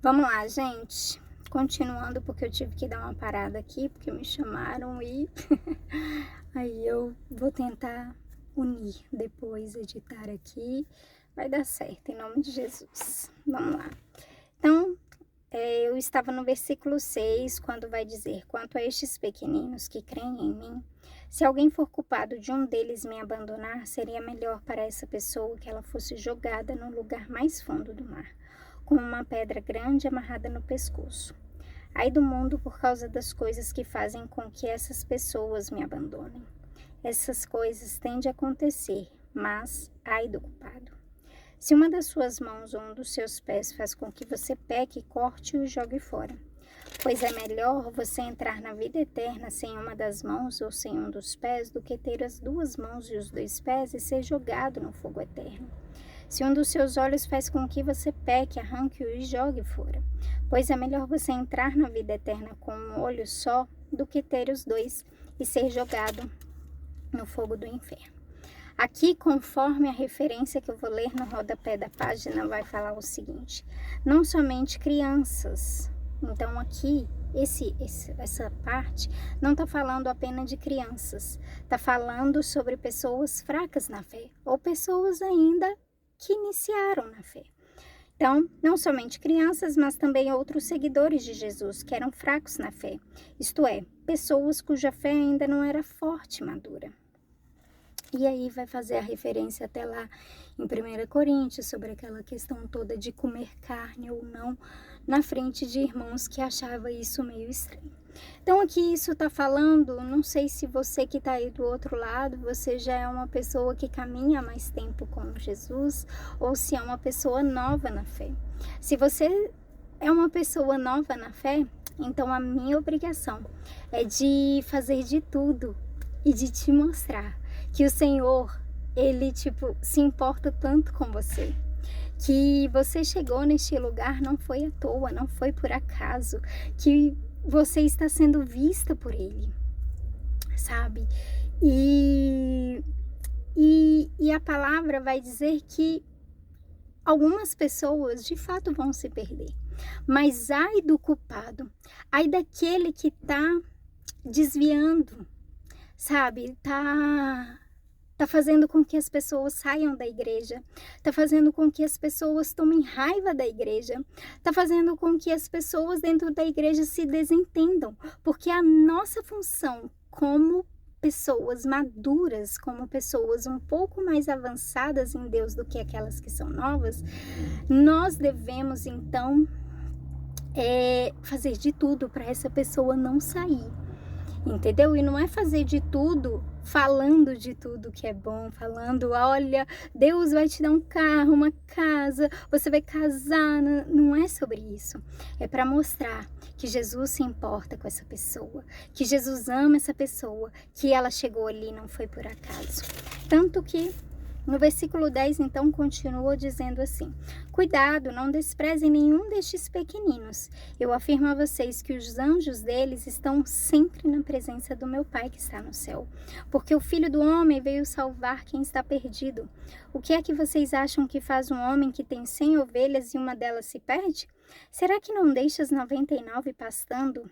Vamos lá, gente. Continuando, porque eu tive que dar uma parada aqui, porque me chamaram e aí eu vou tentar unir depois, editar aqui. Vai dar certo, em nome de Jesus. Vamos lá. Então, eu estava no versículo 6, quando vai dizer: Quanto a estes pequeninos que creem em mim, se alguém for culpado de um deles me abandonar, seria melhor para essa pessoa que ela fosse jogada no lugar mais fundo do mar, com uma pedra grande amarrada no pescoço. Ai do mundo por causa das coisas que fazem com que essas pessoas me abandonem. Essas coisas tendem a acontecer, mas ai do culpado. Se uma das suas mãos ou um dos seus pés faz com que você peque, corte-o e jogue fora. Pois é melhor você entrar na vida eterna sem uma das mãos ou sem um dos pés do que ter as duas mãos e os dois pés e ser jogado no fogo eterno. Se um dos seus olhos faz com que você peque, arranque-o e jogue fora. Pois é melhor você entrar na vida eterna com um olho só do que ter os dois e ser jogado no fogo do inferno. Aqui, conforme a referência que eu vou ler no rodapé da página, vai falar o seguinte: não somente crianças. Então, aqui, essa parte não está falando apenas de crianças, está falando sobre pessoas fracas na fé, ou pessoas ainda que iniciaram na fé. Então, não somente crianças, mas também outros seguidores de Jesus que eram fracos na fé, isto é, pessoas cuja fé ainda não era forte e madura. E aí vai fazer a referência até lá em 1 Coríntios, sobre aquela questão toda de comer carne ou não, na frente de irmãos que achavam isso meio estranho. Então aqui isso está falando, não sei se você que está aí do outro lado, você já é uma pessoa que caminha há mais tempo com Jesus, ou se é uma pessoa nova na fé. Se você é uma pessoa nova na fé, então a minha obrigação é de fazer de tudo e de te mostrar que o Senhor, Ele, se importa tanto com você. Que você chegou neste lugar não foi à toa, não foi por acaso. Que você está sendo vista por Ele, sabe? E a palavra vai dizer que algumas pessoas, de fato, vão se perder. Mas ai do culpado, ai daquele que está desviando, sabe? Tá fazendo com que as pessoas saiam da igreja, tá fazendo com que as pessoas tomem raiva da igreja, tá fazendo com que as pessoas dentro da igreja se desentendam, porque a nossa função como pessoas maduras, como pessoas um pouco mais avançadas em Deus do que aquelas que são novas, nós devemos então fazer de tudo para essa pessoa não sair. Entendeu? E não é fazer de tudo, falando de tudo que é bom, falando, olha, Deus vai te dar um carro, uma casa, você vai casar, não é sobre isso. É para mostrar que Jesus se importa com essa pessoa, que Jesus ama essa pessoa, que ela chegou ali não foi por acaso. Tanto que no versículo 10, então, continua dizendo assim: cuidado, não desprezem nenhum destes pequeninos. Eu afirmo a vocês que os anjos deles estão sempre na presença do meu Pai que está no céu. Porque o Filho do Homem veio salvar quem está perdido. O que é que vocês acham que faz um homem que tem 100 ovelhas e uma delas se perde? Será que não deixa as 99 pastando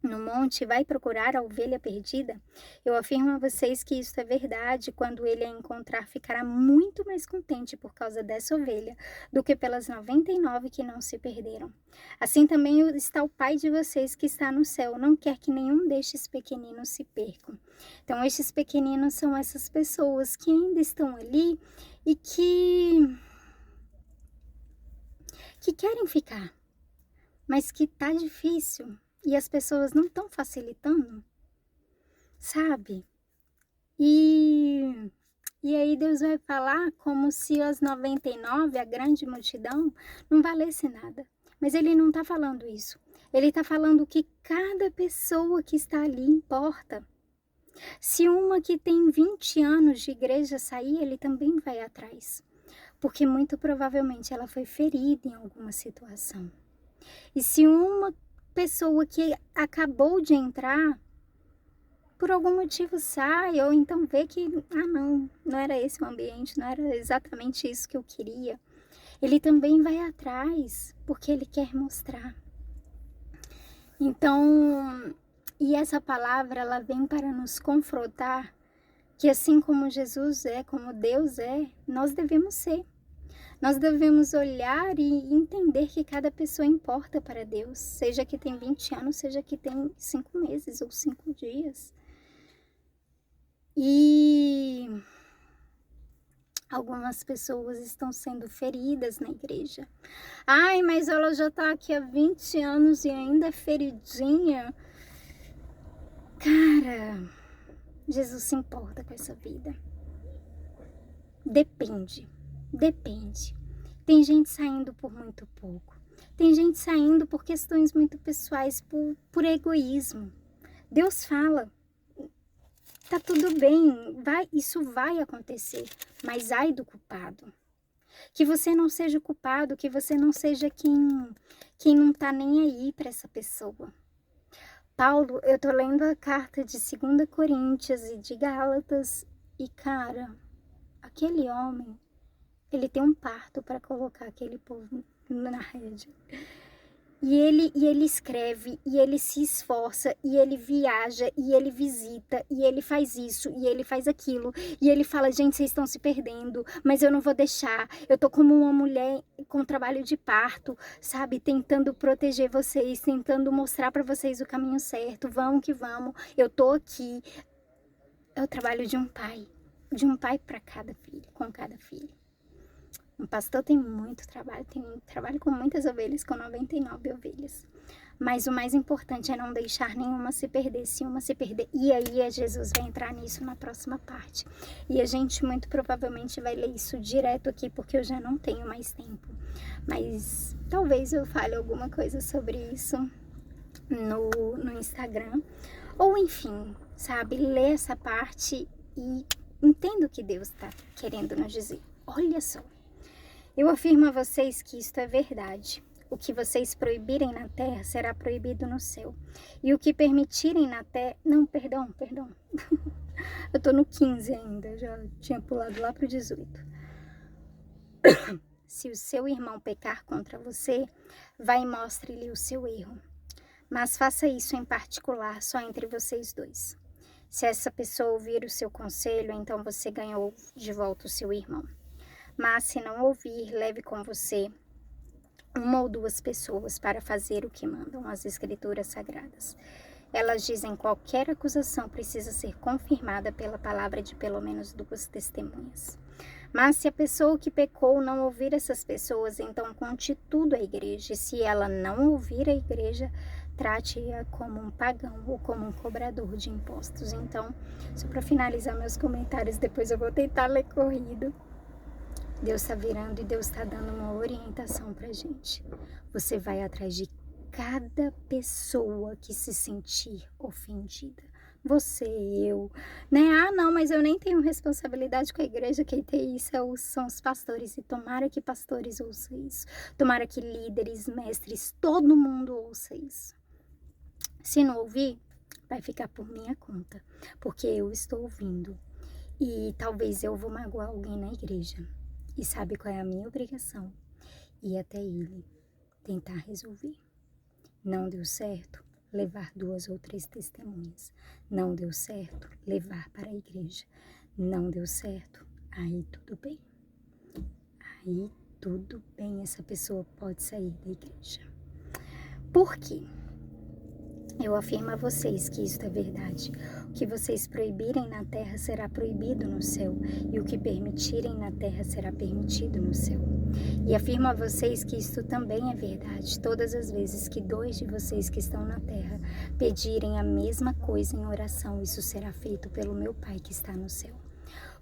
no monte, vai procurar a ovelha perdida? Eu afirmo a vocês que isso é verdade. Quando ele a encontrar, ficará muito mais contente por causa dessa ovelha do que pelas 99 que não se perderam. Assim também está o Pai de vocês que está no céu, não quer que nenhum destes pequeninos se percam. Então estes pequeninos são essas pessoas que ainda estão ali e que querem ficar, mas que tá difícil. E as pessoas não estão facilitando, sabe? E aí Deus vai falar como se as 99, a grande multidão, não valesse nada. Mas Ele não está falando isso. Ele está falando que cada pessoa que está ali importa. Se uma que tem 20 anos de igreja sair, Ele também vai atrás. Porque muito provavelmente ela foi ferida em alguma situação. E se uma pessoa que acabou de entrar, por algum motivo sai, ou então vê que, não era esse o ambiente, não era exatamente isso que eu queria. ele também vai atrás, porque ele quer mostrar. Então, e essa palavra, ela vem para nos confrontar que assim como Jesus é, como Deus é, nós devemos ser. Nós devemos olhar e entender que cada pessoa importa para Deus, seja que tem 20 anos, seja que tem 5 meses ou 5 dias. E algumas pessoas estão sendo feridas na igreja. Ai, mas ela já está aqui há 20 anos e ainda é feridinha. Cara, Jesus se importa com essa vida. Depende. Tem gente saindo por muito pouco. Tem gente saindo por questões muito pessoais, por egoísmo. Deus fala, tá tudo bem, isso vai acontecer, mas ai do culpado. Que você não seja o culpado, que você não seja quem não tá nem aí para essa pessoa. Paulo, eu tô lendo a carta de 2 Coríntios e de Gálatas e, cara, aquele homem, ele tem um parto para colocar aquele povo na rede. E ele escreve, e ele se esforça, e ele viaja, e ele visita, e ele faz isso, e ele faz aquilo. E ele fala, gente, vocês estão se perdendo, mas eu não vou deixar. Eu tô como uma mulher com trabalho de parto, sabe? Tentando proteger vocês, tentando mostrar para vocês o caminho certo. Vamos que vamos, eu tô aqui. É o trabalho de um pai para cada filho, com cada filho. Um pastor tem muito trabalho, tem trabalho com muitas ovelhas, com 99 ovelhas. Mas o mais importante é não deixar nenhuma se perder, se uma se perder. E aí Jesus vai entrar nisso na próxima parte. E a gente muito provavelmente vai ler isso direto aqui, porque eu já não tenho mais tempo. Mas talvez eu fale alguma coisa sobre isso no Instagram. Ou enfim, sabe, lê essa parte e entenda o que Deus está querendo nos dizer. Olha só. Eu afirmo a vocês que isto é verdade. O que vocês proibirem na terra será proibido no céu. E o que permitirem na terra... Não, perdão. Eu tô no 15 ainda, já tinha pulado lá pro 18. Se o seu irmão pecar contra você, vá e mostre-lhe o seu erro. Mas faça isso em particular, só entre vocês dois. Se essa pessoa ouvir o seu conselho, então você ganhou de volta o seu irmão. Mas se não ouvir, leve com você 1 ou 2 pessoas para fazer o que mandam as Escrituras Sagradas. Elas dizem que qualquer acusação precisa ser confirmada pela palavra de pelo menos 2 testemunhas. Mas se a pessoa que pecou não ouvir essas pessoas, então conte tudo à igreja. E se ela não ouvir a igreja, trate-a como um pagão ou como um cobrador de impostos. Então, só para finalizar meus comentários, depois eu vou tentar ler corrido. Deus está virando e Deus está dando uma orientação pra gente. Você vai atrás de cada pessoa que se sentir ofendida. Você, eu, né? Ah, não, mas eu nem tenho responsabilidade com a igreja. Quem tem isso são os pastores. E tomara que pastores ouçam isso. Tomara que líderes, mestres, todo mundo ouça isso. Se não ouvir, vai ficar por minha conta. Porque eu estou ouvindo. E talvez eu vou magoar alguém na igreja. E sabe qual é a minha obrigação? Ir até ele, tentar resolver. Não deu certo? Levar 2 ou 3 testemunhas. Não deu certo? Levar para a igreja. Não deu certo? Aí tudo bem. Aí tudo bem, essa pessoa pode sair da igreja. Por quê? Eu afirmo a vocês que isto é verdade. O que vocês proibirem na terra será proibido no céu, e o que permitirem na terra será permitido no céu. E afirmo a vocês que isto também é verdade. Todas as vezes que 2 de vocês que estão na terra pedirem a mesma coisa em oração, isso será feito pelo meu Pai que está no céu.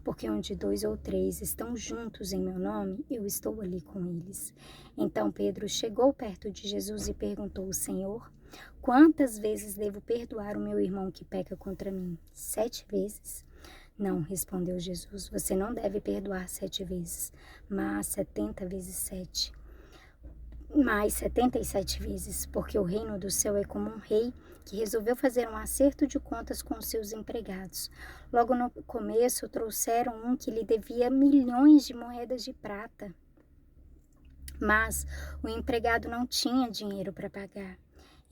Porque onde 2 ou 3 estão juntos em meu nome, eu estou ali com eles. Então Pedro chegou perto de Jesus e perguntou: Senhor, quantas vezes devo perdoar o meu irmão que peca contra mim? 7 vezes? Não, respondeu Jesus, você não deve perdoar 7 vezes, mas 70 vezes 7. Mais 77 vezes, porque o reino do céu é como um rei que resolveu fazer um acerto de contas com os seus empregados. Logo no começo, trouxeram um que lhe devia milhões de moedas de prata. Mas o empregado não tinha dinheiro para pagar.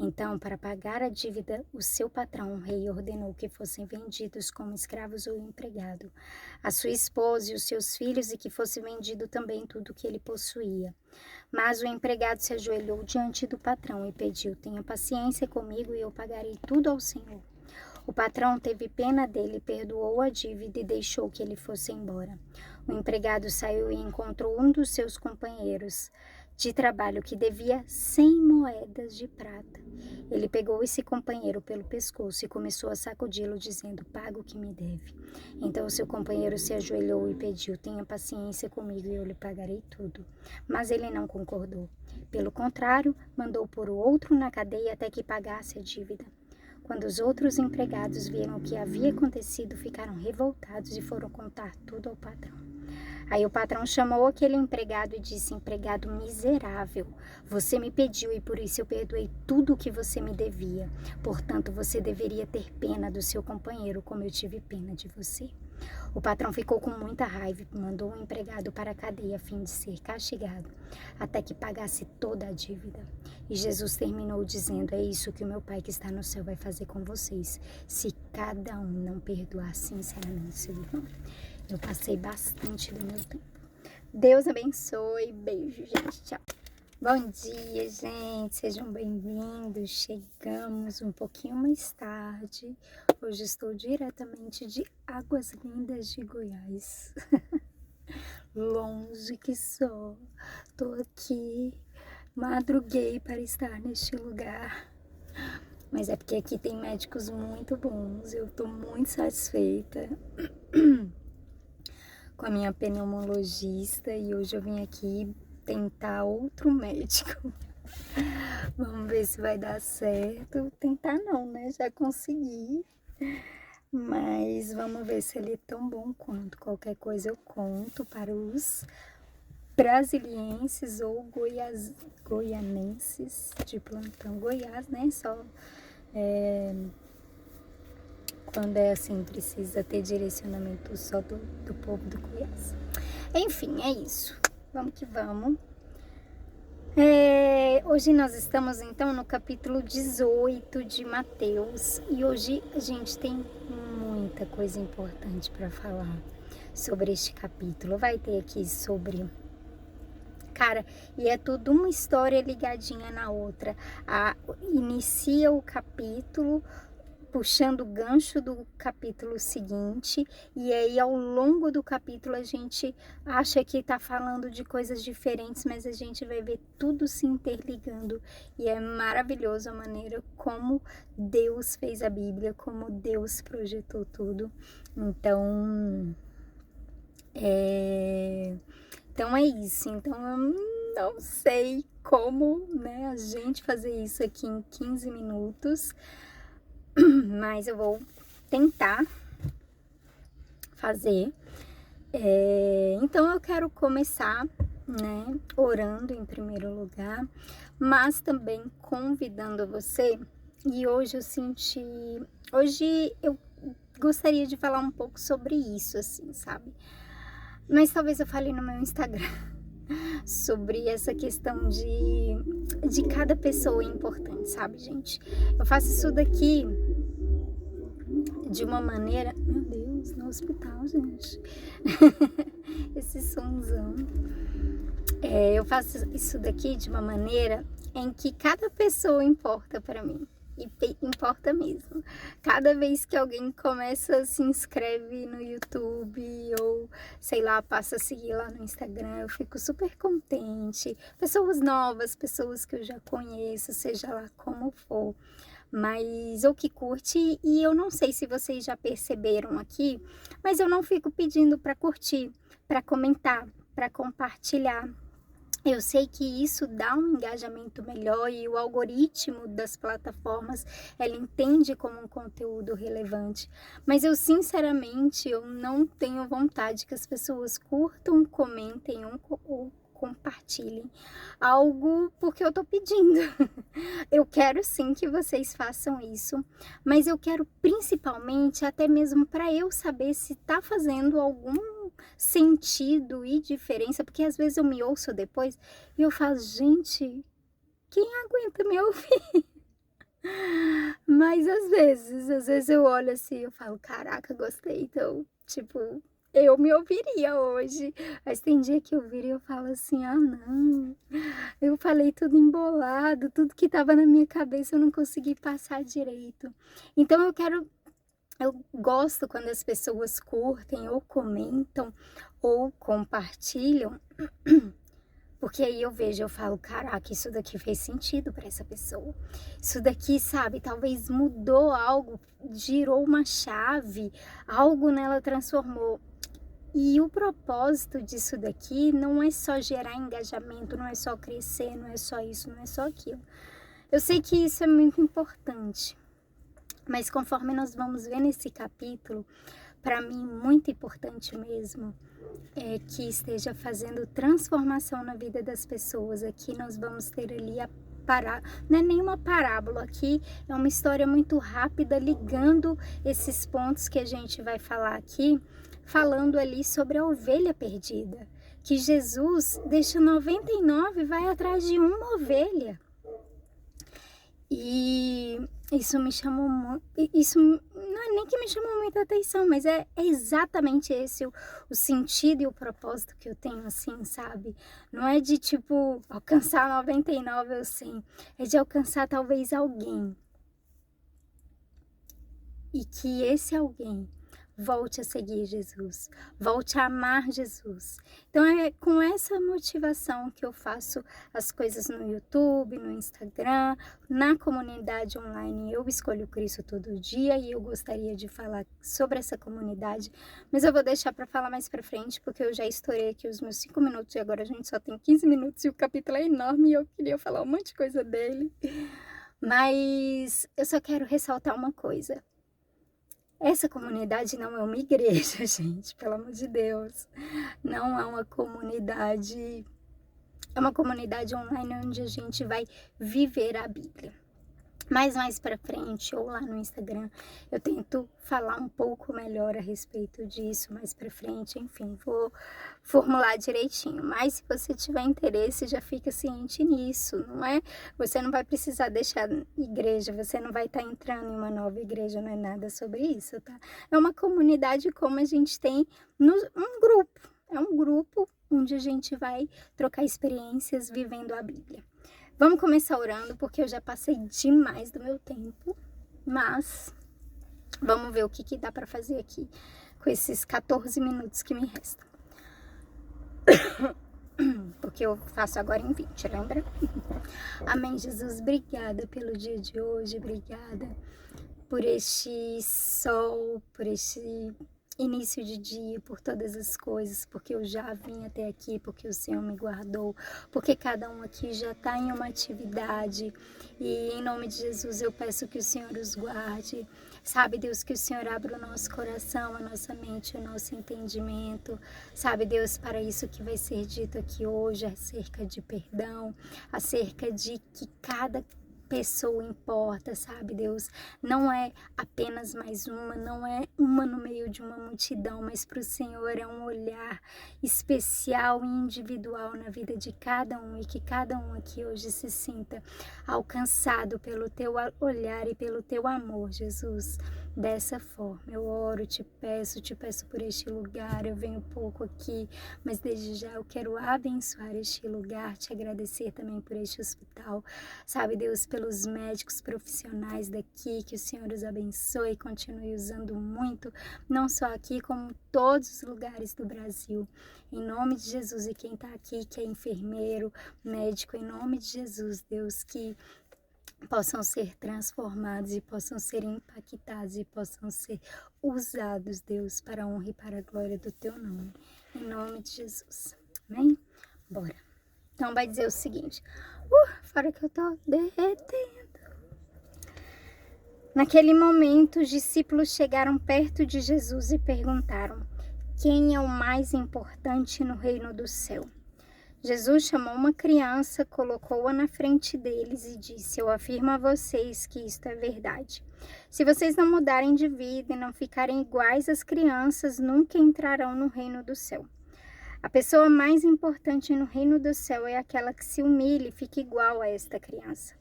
Então, para pagar a dívida, o seu patrão, o rei, ordenou que fossem vendidos como escravos ou empregado, a sua esposa e os seus filhos, e que fosse vendido também tudo o que ele possuía. Mas o empregado se ajoelhou diante do patrão e pediu: tenha paciência comigo e eu pagarei tudo ao Senhor. O patrão teve pena dele, perdoou a dívida e deixou que ele fosse embora. O empregado saiu e encontrou um dos seus companheiros de trabalho que devia 100 moedas de prata. Ele pegou esse companheiro pelo pescoço e começou a sacudi-lo, dizendo: paga o que me deve. Então o seu companheiro se ajoelhou e pediu: tenha paciência comigo e eu lhe pagarei tudo. Mas ele não concordou. Pelo contrário, mandou pôr o outro na cadeia até que pagasse a dívida. Quando os outros empregados viram o que havia acontecido, ficaram revoltados e foram contar tudo ao patrão. Aí o patrão chamou aquele empregado e disse: empregado miserável, você me pediu e por isso eu perdoei tudo o que você me devia. Portanto, você deveria ter pena do seu companheiro, como eu tive pena de você. O patrão ficou com muita raiva e mandou o empregado para a cadeia a fim de ser castigado, até que pagasse toda a dívida. E Jesus terminou dizendo: é isso que o meu Pai que está no céu vai fazer com vocês, se cada um não perdoar sinceramente seu irmão. Eu passei bastante do meu tempo. Deus abençoe. Beijo, gente. Tchau. Bom dia, gente. Sejam bem-vindos. Chegamos um pouquinho mais tarde. Hoje estou diretamente de Águas Lindas de Goiás. Longe que só. Tô aqui. Madruguei para estar neste lugar. Mas é porque aqui tem médicos muito bons. Eu tô muito satisfeita com a minha pneumologista e hoje eu vim aqui tentar outro médico. Vamos ver se vai dar certo. Tentar não, né? Já consegui. Mas vamos ver se ele é tão bom quanto. Qualquer coisa eu conto para os brasilienses ou goianenses de plantão. Goiás, né? Só quando é assim, precisa ter direcionamento só do povo do Goiás. Enfim, é isso. Vamos que vamos. Hoje nós estamos então no capítulo 18 de Mateus. E hoje a gente tem muita coisa importante para falar sobre este capítulo. Vai ter aqui sobre... Cara, e é tudo uma história ligadinha na outra. Inicia o capítulo puxando o gancho do capítulo seguinte, e aí ao longo do capítulo a gente acha que tá falando de coisas diferentes, mas a gente vai ver tudo se interligando, e é maravilhoso a maneira como Deus fez a Bíblia, como Deus projetou tudo. Então é isso. Então eu não sei como, né, a gente fazer isso aqui em 15 minutos, mas eu vou tentar fazer. Então eu quero começar, né, orando em primeiro lugar, mas também convidando você. E hoje eu gostaria de falar um pouco sobre isso, assim, sabe? Mas talvez eu fale no meu Instagram sobre essa questão de cada pessoa importante, sabe, gente? Eu faço isso daqui de uma maneira... Meu Deus, no hospital, gente. Esse sonzão. Eu faço isso daqui de uma maneira em que cada pessoa importa pra mim. E importa mesmo. Cada vez que alguém se inscreve no YouTube ou, sei lá, passa a seguir lá no Instagram, eu fico super contente. Pessoas novas, pessoas que eu já conheço, seja lá como for, mas ou que curte. E eu não sei se vocês já perceberam aqui, mas eu não fico pedindo para curtir, para comentar, para compartilhar. Eu sei que isso dá um engajamento melhor e o algoritmo das plataformas, ela entende como um conteúdo relevante. Mas eu, sinceramente, eu não tenho vontade que as pessoas curtam, comentem ou compartilhem algo porque eu tô pedindo. Eu quero sim que vocês façam isso, mas eu quero principalmente até mesmo para eu saber se tá fazendo algum sentido e diferença, porque às vezes eu me ouço depois e eu falo, gente, quem aguenta me ouvir? Mas às vezes eu olho assim e eu falo, caraca, gostei, então, tipo, eu me ouviria hoje. Mas tem dia que eu viro e eu falo assim, ah não, eu falei tudo embolado, tudo que tava na minha cabeça eu não consegui passar direito. Então eu gosto quando as pessoas curtem ou comentam ou compartilham, porque aí eu vejo, eu falo, caraca, isso daqui fez sentido para essa pessoa. Isso daqui, sabe, talvez mudou algo, girou uma chave, algo nela transformou. E o propósito disso daqui não é só gerar engajamento, não é só crescer, não é só isso, não é só aquilo. Eu sei que isso é muito importante, mas conforme nós vamos ver nesse capítulo, para mim muito importante mesmo é que esteja fazendo transformação na vida das pessoas. Aqui nós vamos ter ali não é nenhuma parábola, aqui é uma história muito rápida ligando esses pontos que a gente vai falar aqui, falando ali sobre a ovelha perdida, que Jesus deixa 99 e vai atrás de uma ovelha. E isso me chamou muito, isso não é nem que me chamou muita atenção, mas é exatamente esse o sentido e o propósito que eu tenho, assim, sabe? Não é de, tipo, alcançar 99, eu sei, é de alcançar talvez alguém. E que esse alguém volte a seguir Jesus, volte a amar Jesus. Então é com essa motivação que eu faço as coisas no YouTube, no Instagram, na comunidade online. Eu escolho Cristo todo dia e eu gostaria de falar sobre essa comunidade, mas eu vou deixar para falar mais para frente, porque eu já estourei aqui os meus 5 minutos e agora a gente só tem 15 minutos e o capítulo é enorme e eu queria falar um monte de coisa dele. Mas eu só quero ressaltar uma coisa. Essa comunidade não é uma igreja, gente, pelo amor de Deus. Não é uma comunidade, é uma comunidade online onde a gente vai viver a Bíblia. Mas mais pra frente, ou lá no Instagram, eu tento falar um pouco melhor a respeito disso, mais pra frente, enfim, vou formular direitinho. Mas se você tiver interesse, já fica ciente nisso, não é? Você não vai precisar deixar igreja, você não vai estar entrando em uma nova igreja, não é nada sobre isso, tá? É uma comunidade como a gente tem um grupo, é um grupo onde a gente vai trocar experiências vivendo a Bíblia. Vamos começar orando, porque eu já passei demais do meu tempo, mas vamos ver o que dá para fazer aqui com esses 14 minutos que me restam. Porque eu faço agora em 20, lembra? Amém, Jesus, obrigada pelo dia de hoje, obrigada por este sol, por este início de dia, por todas as coisas, porque eu já vim até aqui, porque o Senhor me guardou, porque cada um aqui já está em uma atividade, e em nome de Jesus eu peço que o Senhor os guarde, sabe, Deus, que o Senhor abra o nosso coração, a nossa mente, o nosso entendimento, sabe, Deus, para isso que vai ser dito aqui hoje, acerca de perdão, acerca de que cada pessoa importa, sabe, Deus? Não é apenas mais uma, não é uma no meio de uma multidão, mas para o Senhor é um olhar especial e individual na vida de cada um, e que cada um aqui hoje se sinta alcançado pelo teu olhar e pelo teu amor, Jesus. Dessa forma, eu oro, te peço por este lugar, eu venho pouco aqui, mas desde já eu quero abençoar este lugar, te agradecer também por este hospital, sabe, Deus, pelos médicos profissionais daqui, que o Senhor os abençoe e continue usando muito, não só aqui, como todos os lugares do Brasil, em nome de Jesus. E quem tá aqui, que é enfermeiro, médico, em nome de Jesus, Deus, que possam ser transformados e possam ser impactados e possam ser usados, Deus, para a honra e para a glória do teu nome, em nome de Jesus, amém? Bora. Então vai dizer o seguinte, fora que eu tô derretendo. Naquele momento, os discípulos chegaram perto de Jesus e perguntaram: quem é o mais importante no reino do céu? Jesus chamou uma criança, colocou-a na frente deles e disse: Eu afirmo a vocês que isto é verdade. Se vocês não mudarem de vida e não ficarem iguais às crianças, nunca entrarão no reino do céu. A pessoa mais importante no reino do céu é aquela que se humilha e fica igual a esta criança.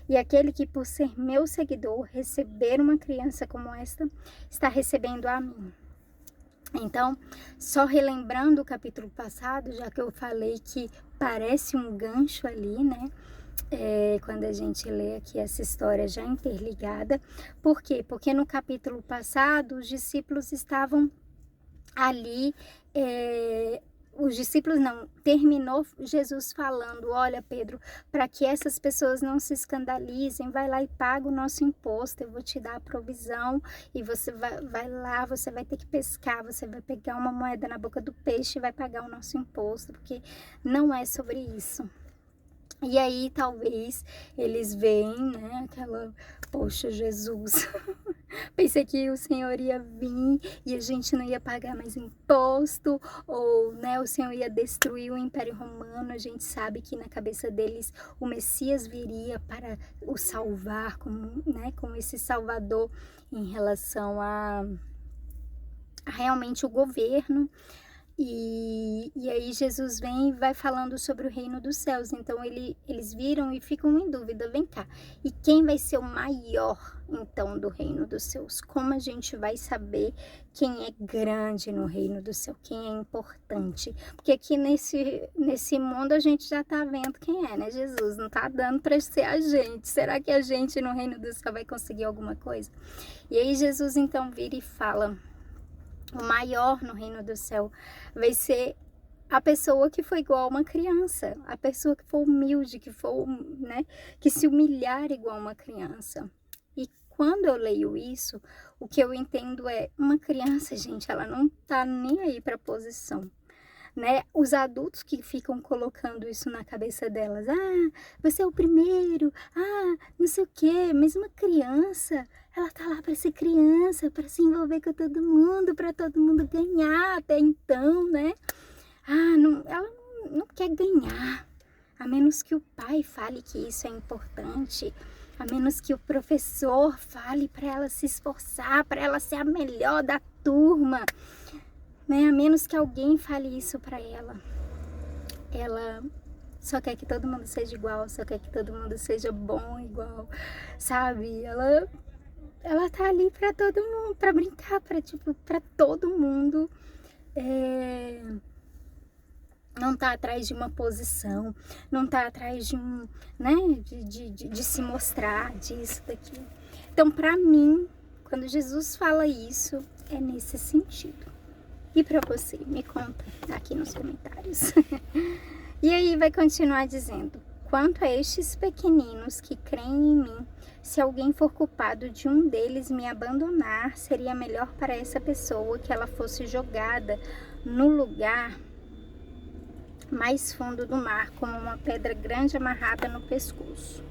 E aquele que, por ser meu seguidor, receber uma criança como esta, está recebendo a mim. Então, só relembrando o capítulo passado, já que eu falei que parece um gancho ali, né? Quando a gente lê aqui essa história já interligada. Por quê? Porque no capítulo passado, os discípulos estavam ali, os discípulos não, terminou Jesus falando: olha, Pedro, para que essas pessoas não se escandalizem, vai lá e paga o nosso imposto, eu vou te dar a provisão e você vai lá, você vai ter que pescar, você vai pegar uma moeda na boca do peixe e vai pagar o nosso imposto, porque não é sobre isso. E aí talvez eles veem, né, poxa, Jesus, pensei que o Senhor ia vir e a gente não ia pagar mais imposto, ou, né, o Senhor ia destruir o Império Romano. A gente sabe que na cabeça deles o Messias viria para o salvar, como esse Salvador em relação a realmente o governo. E aí Jesus vem e vai falando sobre o reino dos céus. Então eles viram e ficam em dúvida: vem cá, e quem vai ser o maior então do reino dos céus? Como a gente vai saber quem é grande no reino do céu, quem é importante? Porque aqui nesse mundo a gente já tá vendo quem é, né? Jesus não tá dando para ser a gente. Será que a gente no reino do céu vai conseguir alguma coisa? E aí Jesus então vira e fala: o maior no reino do céu vai ser a pessoa que foi igual a uma criança, a pessoa que for humilde, que se humilhar igual a uma criança. E quando eu leio isso, o que eu entendo é: uma criança, gente, ela não tá nem aí para posição, né? Os adultos que ficam colocando isso na cabeça delas: você é o primeiro, não sei o quê. Mas uma criança, ela tá lá para ser criança, para se envolver com todo mundo, para todo mundo ganhar até então, né? Ela não quer ganhar, a menos que o pai fale que isso é importante, a menos que o professor fale para ela se esforçar, para ela ser a melhor da turma, né? A menos que alguém fale isso para ela. Ela só quer que todo mundo seja igual, só quer que todo mundo seja bom igual, sabe? Ela tá ali para todo mundo, para brincar, para todo mundo. Não tá atrás de uma posição, não tá atrás de de se mostrar, disso, daquilo. Então, para mim, quando Jesus fala isso, é nesse sentido. E para você? Me conta aqui nos comentários. E aí vai continuar dizendo: quanto a estes pequeninos que creem em mim, se alguém for culpado de um deles me abandonar, seria melhor para essa pessoa que ela fosse jogada no lugar mais fundo do mar, como uma pedra grande amarrada no pescoço.